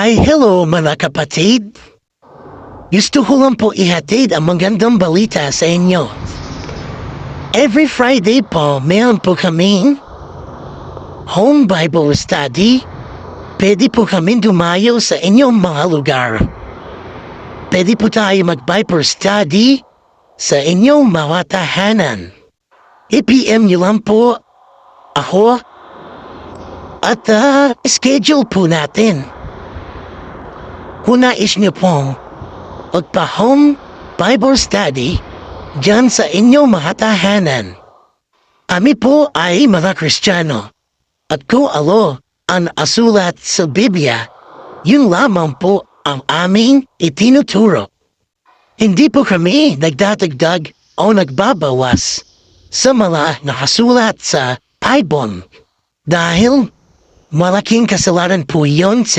Hi, hello mga kapatid. Gusto ko lang po ihatid ang magandang balita sa inyo. Every Friday po, mayroon po kaming home Bible study. Pwede po kami dumayo sa inyong mga lugar. Pwede po tayo mag-Bible study sa inyong mga tahanan. I-PM nyo lang po ako at schedule po natin. Kung nais nyo pong magpa-home Bible study dyan sa inyong mga tahanan. Kami po ay mga Kristiyano at kung ano ang asulat sa Biblia, yun lamang po ang aming itinuturo. Hindi po kami nagdadagdag o nagbabawas sa mga nakasulat sa Bible dahil malaking kasalanan po yun sa